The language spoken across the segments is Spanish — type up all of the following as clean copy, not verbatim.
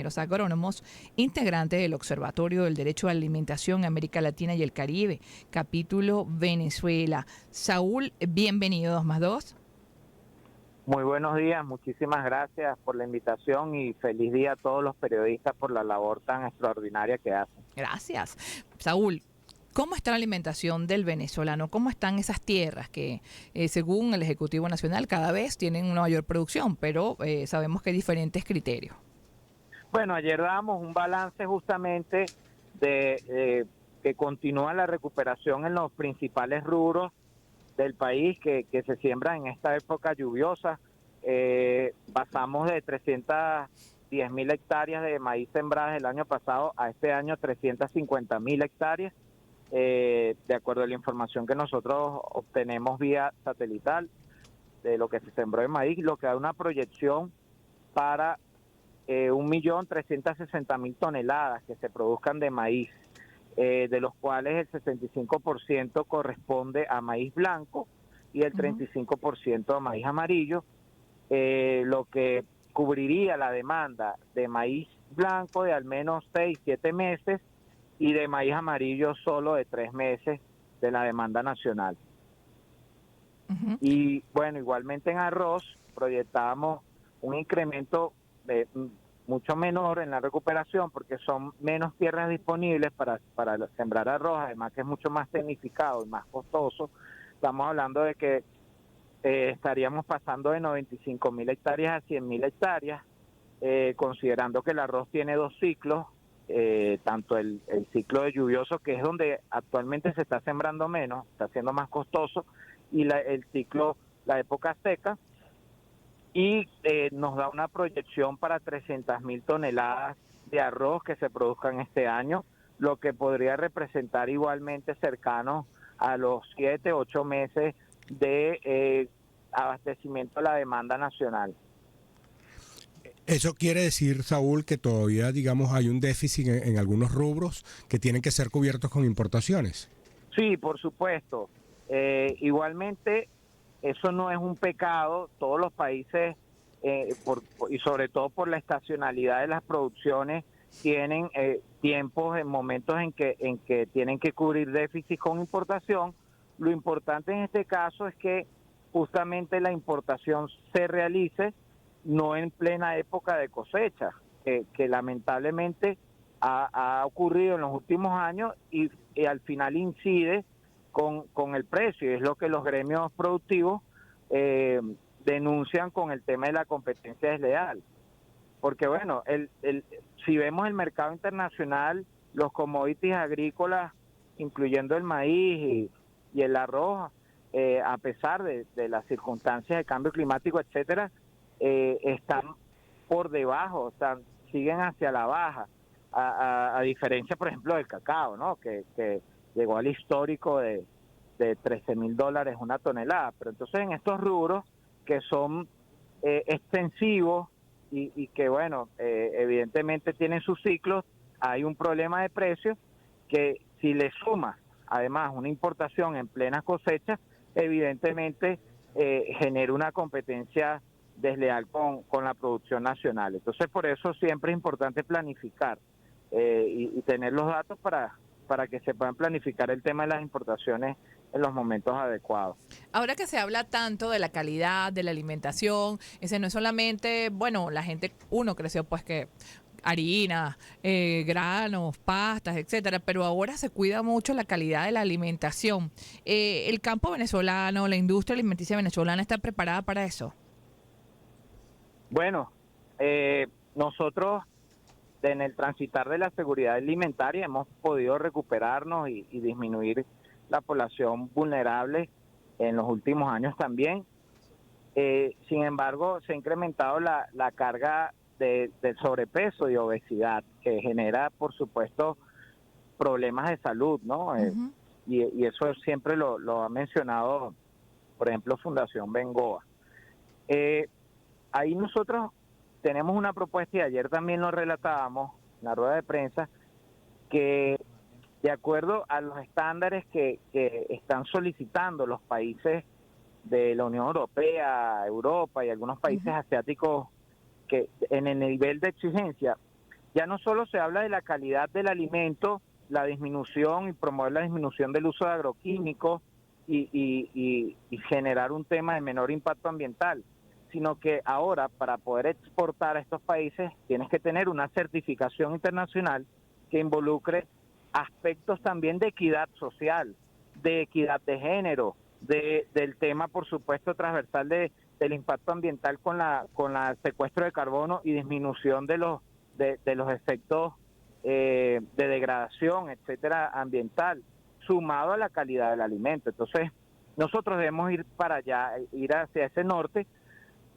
Los agrónomos, integrante del Observatorio del Derecho a la Alimentación América Latina y el Caribe, capítulo Venezuela. Saúl, bienvenido 2+2. Muy buenos días, muchísimas gracias por la invitación y feliz día a todos los periodistas por la labor tan extraordinaria que hacen. Gracias. Saúl, ¿cómo está la alimentación del venezolano? ¿Cómo están esas tierras que, según el Ejecutivo Nacional, cada vez tienen una mayor producción, pero sabemos que hay diferentes criterios? Bueno, ayer dábamos un balance justamente de que continúa la recuperación en los principales rubros del país que se siembran en esta época lluviosa. Pasamos de 310.000 hectáreas de maíz sembradas el año pasado a este año 350.000 hectáreas, de acuerdo a la información que nosotros obtenemos vía satelital de lo que se sembró en maíz, lo que da una proyección para 1.360.000 toneladas que se produzcan de maíz, de los cuales el 65% corresponde a maíz blanco y el 35% a maíz amarillo, lo que cubriría la demanda de maíz blanco de al menos 6-7 meses y de maíz amarillo solo de 3 meses de la demanda nacional. Y bueno, igualmente en arroz proyectábamos un incremento mucho menor en la recuperación porque son menos tierras disponibles para sembrar arroz, además que es mucho más tecnificado y más costoso. Estamos hablando de que estaríamos pasando de 95.000 hectáreas a 100.000 hectáreas, considerando que el arroz tiene 2 ciclos, tanto el ciclo de lluvioso, que es donde actualmente se está sembrando menos, está siendo más costoso, y el ciclo, la época seca, y nos da una proyección para 300.000 toneladas de arroz que se produzcan este año, lo que podría representar igualmente cercano a los 7-8 meses de abastecimiento a la demanda nacional. Eso quiere decir, Saúl, que todavía, digamos, hay un déficit en algunos rubros que tienen que ser cubiertos con importaciones. Sí, por supuesto. Igualmente, eso no es un pecado. Todos los países, y sobre todo por la estacionalidad de las producciones, tienen tiempos, en momentos en que tienen que cubrir déficit con importación. Lo importante en este caso es que justamente la importación se realice no en plena época de cosecha, que lamentablemente ha ocurrido en los últimos años y al final incide con el precio, y es lo que los gremios productivos denuncian con el tema de la competencia desleal. Porque bueno, si vemos el mercado internacional, los commodities agrícolas, incluyendo el maíz y el arroz, a pesar de las circunstancias de cambio climático, etcétera, están por debajo, o sea, siguen hacia la baja, a diferencia, por ejemplo, del cacao, ¿no? Que llegó al histórico de $13,000 una tonelada. Pero entonces en estos rubros que son extensivos y que, bueno, evidentemente tienen sus ciclos, hay un problema de precios que si le suma además una importación en plena cosecha, evidentemente genera una competencia desleal con la producción nacional. Entonces, por eso siempre es importante planificar y tener los datos para que se puedan planificar el tema de las importaciones en los momentos adecuados. Ahora que se habla tanto de la calidad de la alimentación, ese no es solamente, bueno, la gente, uno creció pues que harina, granos, pastas, etcétera, pero ahora se cuida mucho la calidad de la alimentación. ¿El campo venezolano, la industria alimenticia venezolana está preparada para eso? Bueno, nosotros en el transitar de la seguridad alimentaria hemos podido recuperarnos y disminuir la población vulnerable en los últimos años también. Sin embargo, se ha incrementado la carga del sobrepeso y obesidad, que genera, por supuesto, problemas de salud, ¿no? Y eso siempre lo ha mencionado, por ejemplo, Fundación Bengoa. Ahí nosotros tenemos una propuesta, y ayer también lo relatábamos en la rueda de prensa, que de acuerdo a los estándares que están solicitando los países de la Unión Europea, Europa y algunos países asiáticos, que en el nivel de exigencia, ya no solo se habla de la calidad del alimento, la disminución y promover la disminución del uso de agroquímicos y generar un tema de menor impacto ambiental, sino que ahora para poder exportar a estos países tienes que tener una certificación internacional que involucre aspectos también de equidad social, de equidad de género, del tema, por supuesto, transversal del impacto ambiental con la secuestro de carbono y disminución de los efectos de degradación, etcétera, ambiental, sumado a la calidad del alimento. Entonces, nosotros debemos ir para allá, ir hacia ese norte,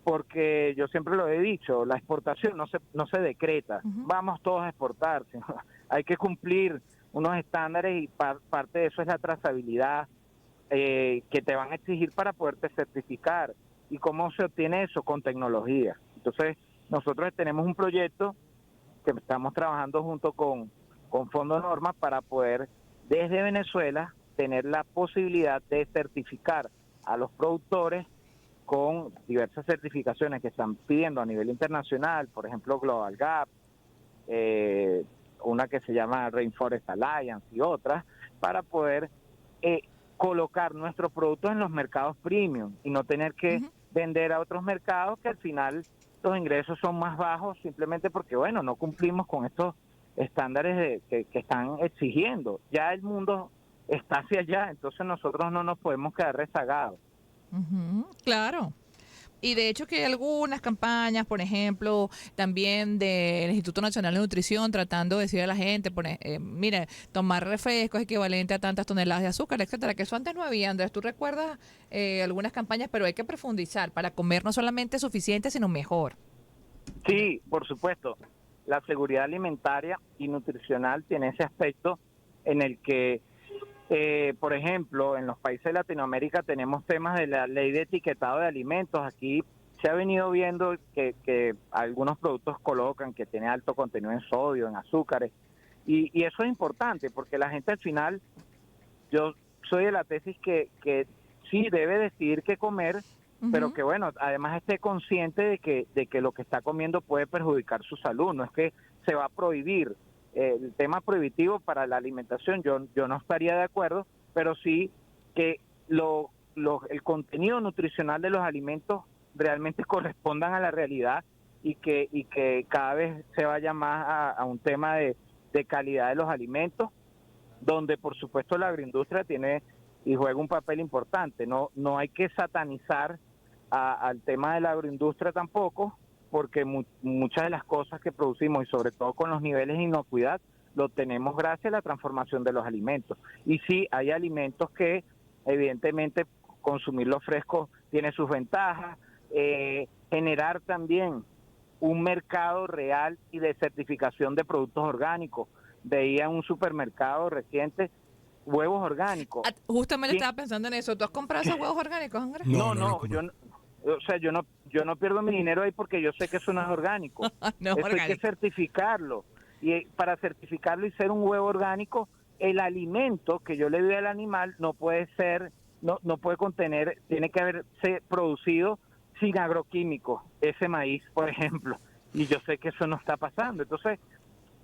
porque yo siempre lo he dicho, la exportación no se decreta, vamos todos a exportar, sino hay que cumplir unos estándares y parte de eso es la trazabilidad que te van a exigir para poderte certificar. ¿Y cómo se obtiene eso? Con tecnología. Entonces, nosotros tenemos un proyecto que estamos trabajando junto con Fondo Norma para poder, desde Venezuela, tener la posibilidad de certificar a los productores con diversas certificaciones que están pidiendo a nivel internacional, por ejemplo Global Gap, una que se llama Rainforest Alliance y otras, para poder colocar nuestros productos en los mercados premium y no tener que vender a otros mercados que al final los ingresos son más bajos simplemente porque, bueno, no cumplimos con estos estándares que están exigiendo. Ya el mundo está hacia allá, entonces nosotros no nos podemos quedar rezagados. Claro. Y de hecho que hay algunas campañas, por ejemplo, también del Instituto Nacional de Nutrición, tratando de decir a la gente, mire, tomar refresco es equivalente a tantas toneladas de azúcar, etcétera, que eso antes no había. Andrés, ¿tú recuerdas algunas campañas? Pero hay que profundizar para comer no solamente suficiente, sino mejor. Sí, por supuesto. La seguridad alimentaria y nutricional tiene ese aspecto en el que por ejemplo, en los países de Latinoamérica tenemos temas de la ley de etiquetado de alimentos. Aquí se ha venido viendo que algunos productos colocan que tiene alto contenido en sodio, en azúcares, y eso es importante porque la gente al final, yo soy de la tesis que sí debe decidir qué comer, pero que bueno, además esté consciente de que lo que está comiendo puede perjudicar su salud, no es que se va a prohibir. El tema prohibitivo para la alimentación yo no estaría de acuerdo, pero sí que el contenido nutricional de los alimentos realmente correspondan a la realidad y que cada vez se vaya más a un tema de calidad de los alimentos, donde por supuesto la agroindustria tiene y juega un papel importante. No hay que satanizar al tema de la agroindustria tampoco, porque muchas de las cosas que producimos y sobre todo con los niveles de inocuidad lo tenemos gracias a la transformación de los alimentos. Y sí, hay alimentos que evidentemente consumirlos frescos tiene sus ventajas, generar también un mercado real y de certificación de productos orgánicos. Veía en un supermercado reciente huevos orgánicos. Justamente estaba pensando en eso. ¿Tú has comprado esos huevos orgánicos, Andrés? No, yo no pierdo mi dinero ahí porque yo sé que eso no es orgánico. No, eso orgánico. hay que certificarlo. Y para certificarlo y ser un huevo orgánico, el alimento que yo le doy al animal no puede ser, no puede contener, tiene que haberse producido sin agroquímicos, ese maíz, por ejemplo. Y yo sé que eso no está pasando. Entonces,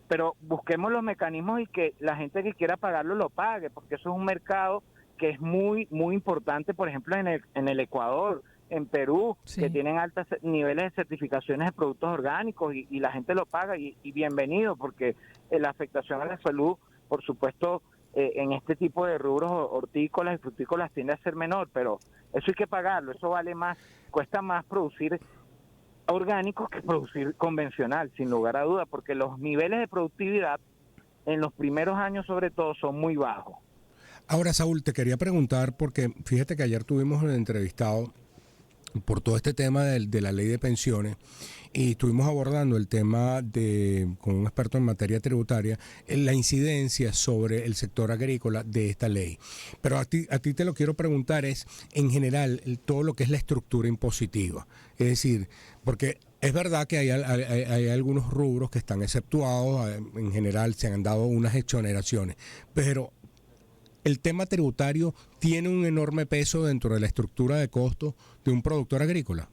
pero busquemos los mecanismos y que la gente que quiera pagarlo lo pague, porque eso es un mercado que es muy importante, por ejemplo, en el Ecuador, en Perú, sí, que tienen altos niveles de certificaciones de productos orgánicos y la gente lo paga y bienvenido, porque la afectación a la salud, por supuesto, en este tipo de rubros hortícolas y frutícolas tiende a ser menor, pero eso hay que pagarlo, eso vale más, cuesta más producir orgánicos que producir convencional, sin lugar a duda, porque los niveles de productividad en los primeros años sobre todo son muy bajos. Ahora, Saúl, te quería preguntar, porque fíjate que ayer tuvimos un entrevistado por todo este tema de la ley de pensiones y estuvimos abordando el tema con un experto en materia tributaria, la incidencia sobre el sector agrícola de esta ley. Pero a ti te lo quiero preguntar es, en general, todo lo que es la estructura impositiva. Es decir, porque es verdad que hay algunos rubros que están exceptuados, en general se han dado unas exoneraciones, pero el tema tributario tiene un enorme peso dentro de la estructura de costos de un productor agrícola.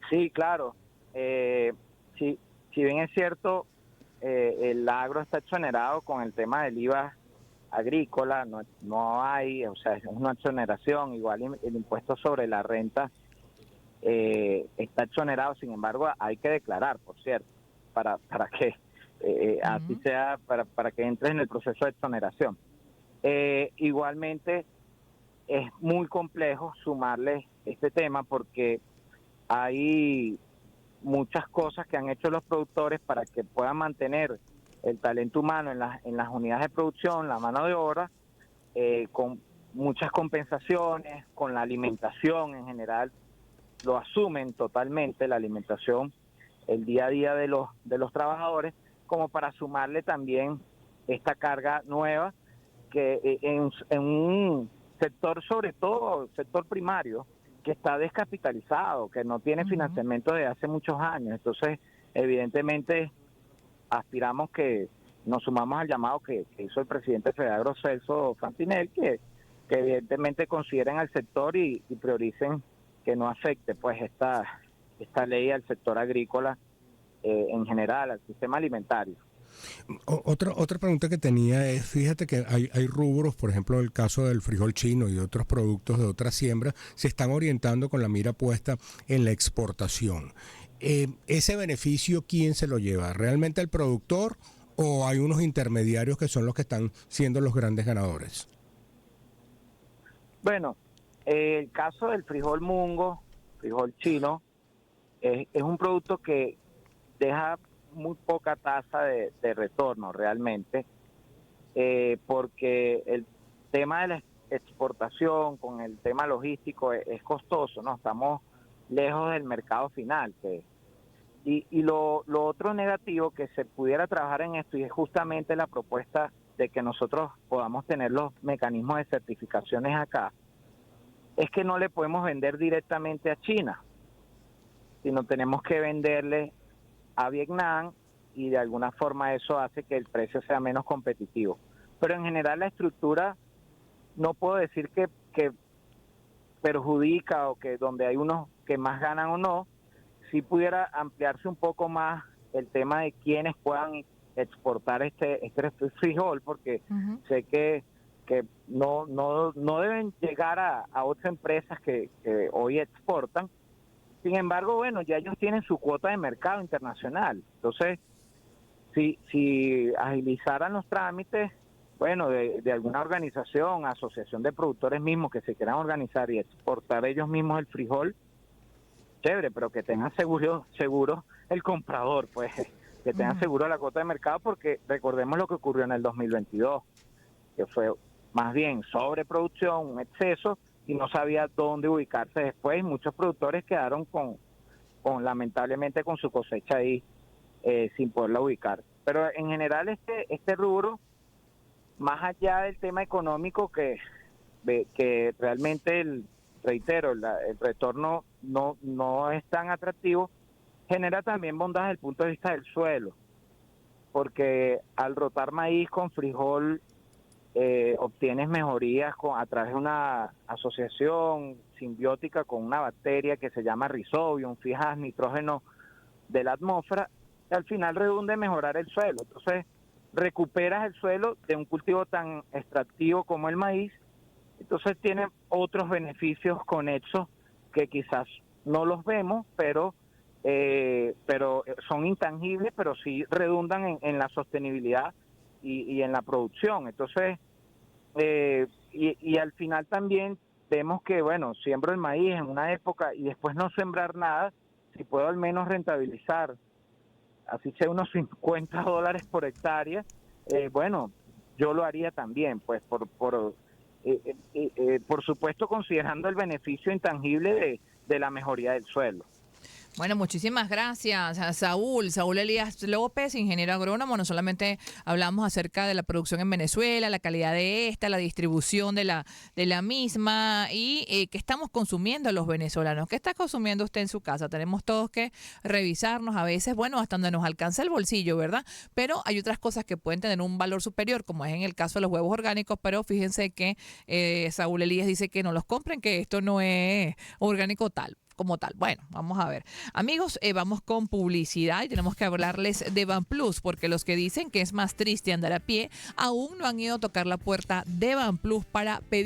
Sí, claro. si bien es cierto, el agro está exonerado con el tema del IVA agrícola, no hay, o sea, es una exoneración, igual el impuesto sobre la renta está exonerado, sin embargo, hay que declarar, por cierto, para que así sea, para que entres en el proceso de exoneración. Igualmente, es muy complejo sumarle este tema porque hay muchas cosas que han hecho los productores para que puedan mantener el talento humano en las unidades de producción, la mano de obra, con muchas compensaciones, con la alimentación en general, lo asumen totalmente, la alimentación, el día a día de los trabajadores, como para sumarle también esta carga nueva que en un sector, sobre todo sector primario, que está descapitalizado, que no tiene financiamiento desde hace muchos años. Entonces, evidentemente, aspiramos que nos sumamos al llamado que hizo el presidente Fedeagro, Celso Fantinel, que evidentemente consideren al sector y prioricen que no afecte pues esta ley al sector agrícola en general, al sistema alimentario. Otra pregunta que tenía es, fíjate que hay rubros, por ejemplo, el caso del frijol chino y otros productos de otras siembras, se están orientando con la mira puesta en la exportación. ¿Ese beneficio quién se lo lleva? ¿Realmente el productor o hay unos intermediarios que son los que están siendo los grandes ganadores? Bueno, el caso del frijol mungo, frijol chino, es un producto que deja muy poca tasa de retorno realmente, porque el tema de la exportación con el tema logístico es costoso, ¿no? Estamos lejos del mercado final. Y lo otro negativo que se pudiera trabajar en esto, y es justamente la propuesta de que nosotros podamos tener los mecanismos de certificaciones acá, es que no le podemos vender directamente a China, sino tenemos que venderle a Vietnam y de alguna forma eso hace que el precio sea menos competitivo. Pero en general la estructura no puedo decir que perjudica o que donde hay unos que más ganan o no, si pudiera ampliarse un poco más el tema de quienes puedan exportar este frijol, porque sé que no deben llegar a otras empresas que hoy exportan. Sin embargo, bueno, ya ellos tienen su cuota de mercado internacional. Entonces, si agilizaran los trámites, bueno, de alguna organización, asociación de productores mismos que se quieran organizar y exportar ellos mismos el frijol, chévere, pero que tengan seguro el comprador, pues, que tengan seguro la cuota de mercado, porque recordemos lo que ocurrió en el 2022, que fue más bien sobreproducción, un exceso, y no sabía dónde ubicarse después. Muchos productores quedaron con lamentablemente con su cosecha ahí sin poderla ubicar. Pero en general este rubro, más allá del tema económico que realmente reitero, el retorno no es tan atractivo, genera también bondad desde el punto de vista del suelo, porque al rotar maíz con frijol obtienes mejorías a través de una asociación simbiótica con una bacteria que se llama Rhizobium, fijas nitrógeno de la atmósfera, y al final redunda en mejorar el suelo. Entonces recuperas el suelo de un cultivo tan extractivo como el maíz, entonces tiene otros beneficios conexos que quizás no los vemos, pero son intangibles, pero sí redundan en la sostenibilidad y en la producción. Entonces, y al final también vemos que, bueno, siembro el maíz en una época y después no sembrar nada, si puedo al menos rentabilizar, así sea unos $50 por hectárea, bueno, yo lo haría también, pues por supuesto considerando el beneficio intangible de la mejoría del suelo. Bueno, muchísimas gracias a Saúl Elías López, ingeniero agrónomo. No solamente hablamos acerca de la producción en Venezuela, la calidad de esta, la distribución de la misma y qué estamos consumiendo los venezolanos. ¿Qué está consumiendo usted en su casa? Tenemos todos que revisarnos a veces, bueno, hasta donde nos alcanza el bolsillo, ¿verdad? Pero hay otras cosas que pueden tener un valor superior, como es en el caso de los huevos orgánicos, pero fíjense que Saúl Elías dice que no los compren, que esto no es orgánico tal. como tal. Bueno, vamos a ver. Amigos, vamos con publicidad y tenemos que hablarles de Banplus, porque los que dicen que es más triste andar a pie, aún no han ido a tocar la puerta de Banplus para pedir